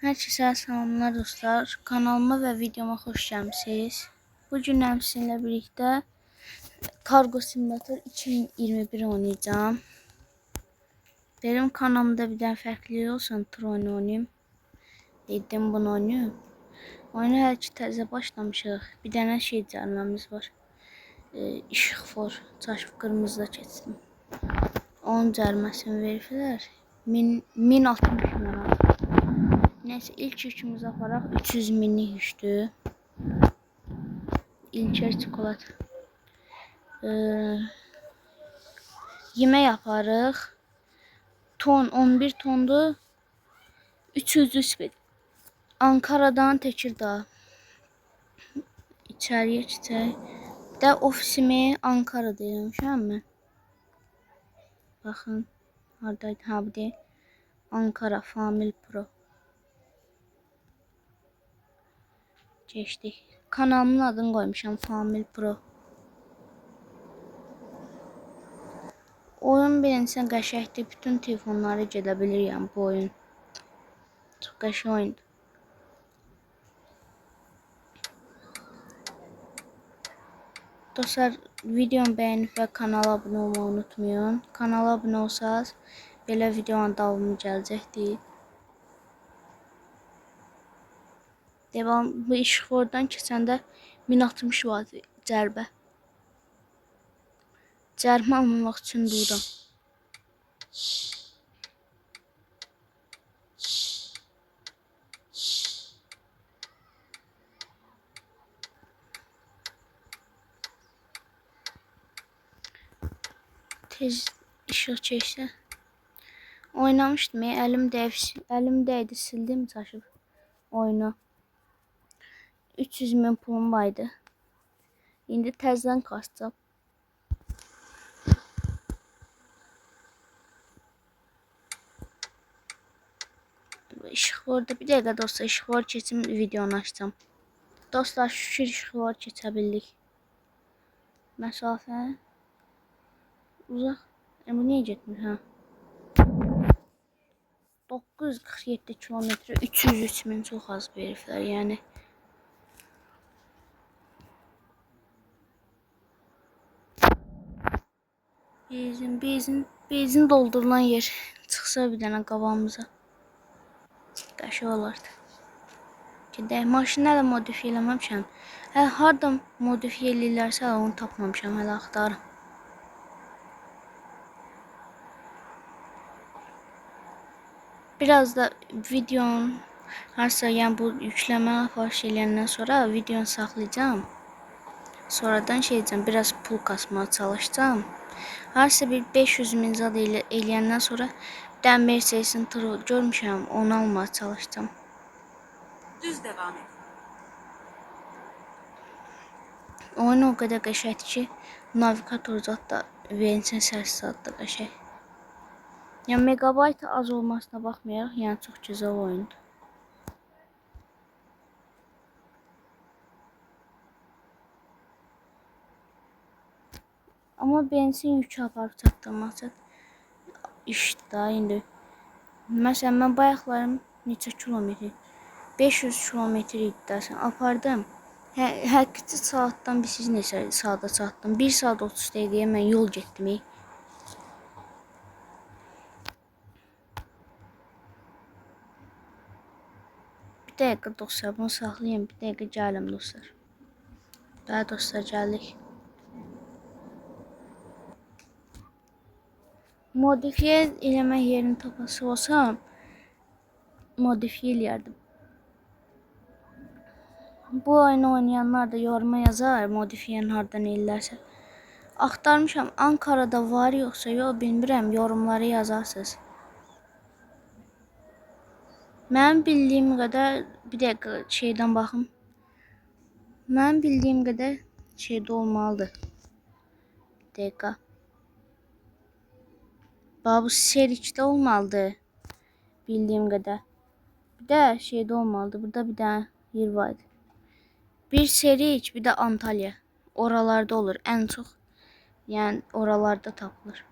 Herkese selamlar dostlar. Kanalıma ve videoma hoş geldiniz. Bugün sizinle birlikte Cargo Simulator 2021 oynayacağım. Benim kanalımda bir tane farklı olsun tur oyunu oynayayım. Dedim bunu oynayayım. Oyunu her ki təzə başlamışıq. Bir dənə şey cərməmiz var. İşıq for. Çaşıb qırmızıda keçsin. Onun cərməsini verirlər. 1060 manat. Neyse ilk yükümüzü aparaq. 300 minlik yükdür. İlker çikolata. Yemək yaparıq. Ton 11 tondur. 300 Ankara'dan Tekirdağ. İçeriye geçək. De ofisimi Ankara'da eləmişəm mən. Baxın. Haradaydı? Ha bu deyil. Ankara Famil Pro. Geçdik. Kanalımın adını koymuşam Famil Pro. Oyun beğensen qəşəngdir. Bütün telefonları gedə bilir yəni bu oyun. Çox qəşəng oyundur. Dostlar videomu beğenip ve kanala abone olmayı unutmayın. Kanala abone olsanız belə videonun davamı gələcəkdir. Devam bu işıq oradan keçəndə 1060 var cərbə. Cərimə almamaq üçün duram. Tez işıq keçsə. Oynamışdım ya, əlim dəydi, sildim çaşıb oyunu. 300 min pulum vardı. İndi təzədən qaçacağım. İşıq orada bir dəqiqə dostlar, işıq var keçim videonu açacağım. Dostlar şükür işıq var keçə bildik. Məsafə uzaq. Bu niyə getmir ha? 947 kilometre 303 min çox az veriblər yəni. Benzin doldurulan yer çıxsa bir dənə qabağımıza. Qəşəng olardı. Gedək. Maşını hələ modifiyə eləməmişəm. Harda modifiyə eləyirlərsə onu tapmamışam, hələ axtarım. Biraz da videonun harsa yəni bu yükləmə fariş eləyəndən sonra videonu saxlayacağım. Sonradan şey edeceğim, biraz pul kasmaya çalışacağım. Harsa bir 500 min zad eləyəndən sonra bir dənə Mercedes'in turu görmüşəm, onu almaya çalışacağım. Düz devam et. Oyun o kadar qəşəngdir ki, navigator zat da verilsin səs zat da qəşəng. Yəni megabayt az olmasına baxmayaraq, yəni çox gözəl oyundur. Amma benzin yükü aparıb çatdırmaq işdə indi. Məsələn mən bayaqlarım neçə kilometr? 500 kilometr idi dəsən apardım. Həqiqi saatdan biz neçə saata çatdım? 1 saat 30 dəqiqəyə mən yol getdim. Bir dəqiqə dostlar, bunu saxlayın. Bir dəqiqə gəlim dostlar. Daha dostlar gəldik. Modifiye eləmək yerini tapası olsam modifiye eləyərdim. Bu oyunu oynayanlar da yoruma yazar modifiyenin hardan ellərsə. Axtarmışam, Ankara'da var yoxsa yox bilmirəm, yorumları yazarsınız. Mənim bildiyim qədər bir dəqiqə şeydən baxım. Mənim bildiyim qədər şeydə olmalıdır. Bir dəqiqə. Bu serikdə olmalıdır. Bildiyim qədər. Bir də şeydə olmalıdır. Burada bir dənə yer var. Bir Serik, bir də Antalya. Oralarda olur ən çox. Yəni oralarda tapılır.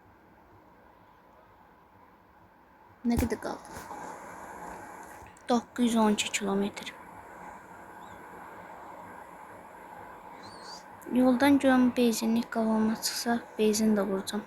Nə qədər qaldı? 912 kilometr. Yoldan görüm benzinlik qalama çıxsa, benzin də vuracam.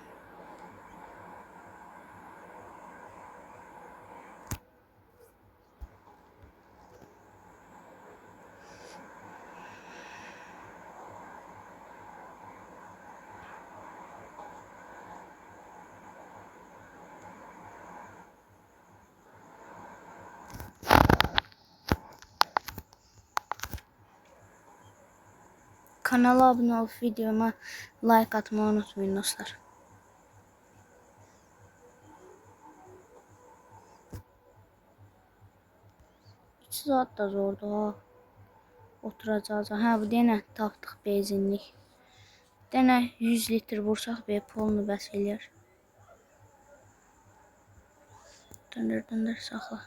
Kanala abunə olub videoma like atmayı unutmayın dostlar. İki saat da zordu ha. Oturacağız. Ha bu denə tapdıq benzinlik. Denə 100 litr vursaq be polunu bəs eləyər. Döndür saxla.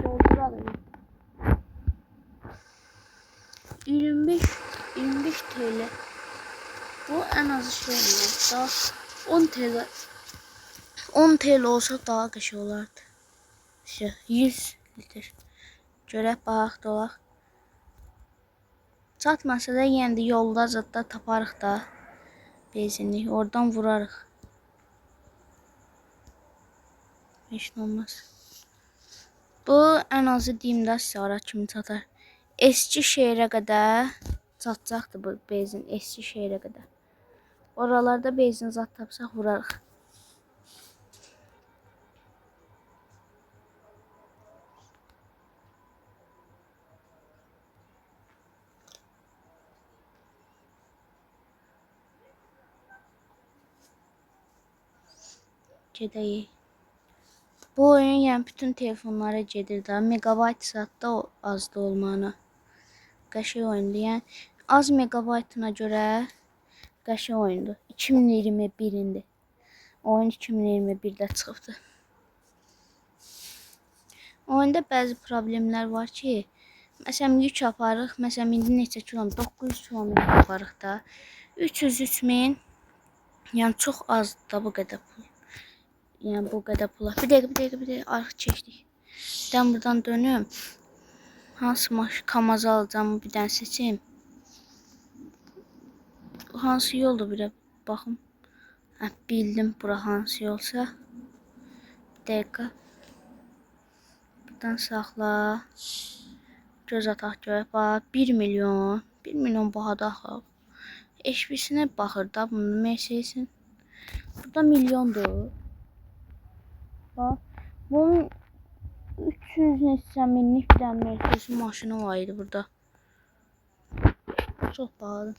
Dolduralım. 25 TL. Bu en azı şey olur. Daha 10 TL olsa daha qəşəng olardı. İşte 100 litr. Görək bax dolaq. Çatmasa da yenə də yolda zətdə taparıq da benzinlik. Oradan vurarıq. Heç nə olmaz. Bu en azı deyim də sizə kimi çatar. Eski şehirə qədər çatacaqdır bu benzin, eski şehirə qədər. Oralarda benzin zat tapsaq vurarıq. Gedəyik. Bu oyun yəni bütün telefonlara gedir də. Megabayt saatda o az da olmağına. Qəşəng oyundur. Yəni az megabaytına görə qəşəng oyundur. 2021-indi. Oyun 2021-də çıxıbdı. Oyunda bəzi problemlər var ki, məsələn yük aparırıq. Məsələn indi neçə kilometr? 900 kilometr aparırıq da. 303.000 yəni çox azdır da bu qədər pul. Yəni bu qədər pula. Bir dəqiqə arx keçdik. Ben buradan dönüm. Hansı kamaz alacağım bir dənə seçeyim. Hansı yoldur bir baxım. Hə, bildim bura hansı yolsa. Bir dəqiqə. Buradan saxla. Göz ataq görək. Bax 1 milyon. 1 milyon bahada axı. HP'sinə baxır da bunun Mercedes'in. Burada milyondur. Bax. Bunun 300 neçə minlik bir dənə Mercedes maşını var idi burada. Çox bahadır.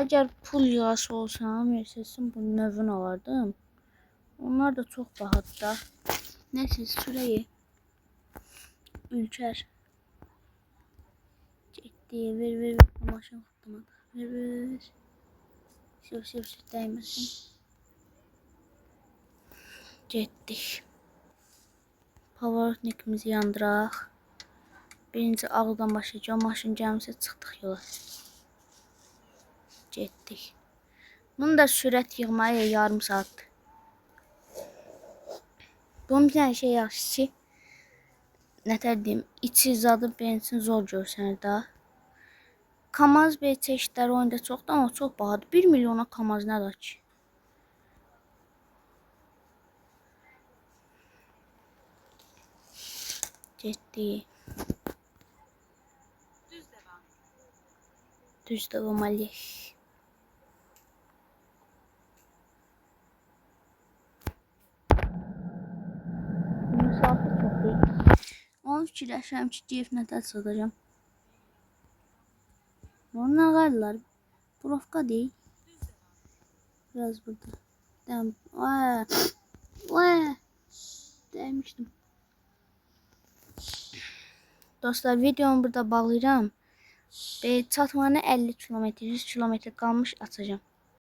Əgər pul yığası olsam Mercedes'in bu növünü alardım. Onlar da çox bahadır da. Neyse sürəyi. Ülker. Getdi. Ver. Maşın xattıma. Ver. Sev dəyməsin. Getdik. Pavorotnikimizi yandıraq. Birinci ağıldan başlayacaq. Maşın gəlmişsə çıxdıq yola. Getdik. Bunun da sürət yığmaya yarım saatdir. Bunun bir tane şey yaxşı ki, nətər deyim, içi zadı benzin zor görsənir da. Kamaz və çeşidləri oyunda çoxdur, amma çox bahadır. 1 milyona kamaz nədir ki? Getdik. Düz devam eləyək. Məsafə çox deyil. Onu fikirləşirəm ki, GF nətər satacağım. Onun nə qardılar? Profka deyil. Biraz burada. Dəymişdim. Dostlar videomu burada bağlayacağım. Çatmağına 50 kilometr, 100 kilometr kalmış atacağım.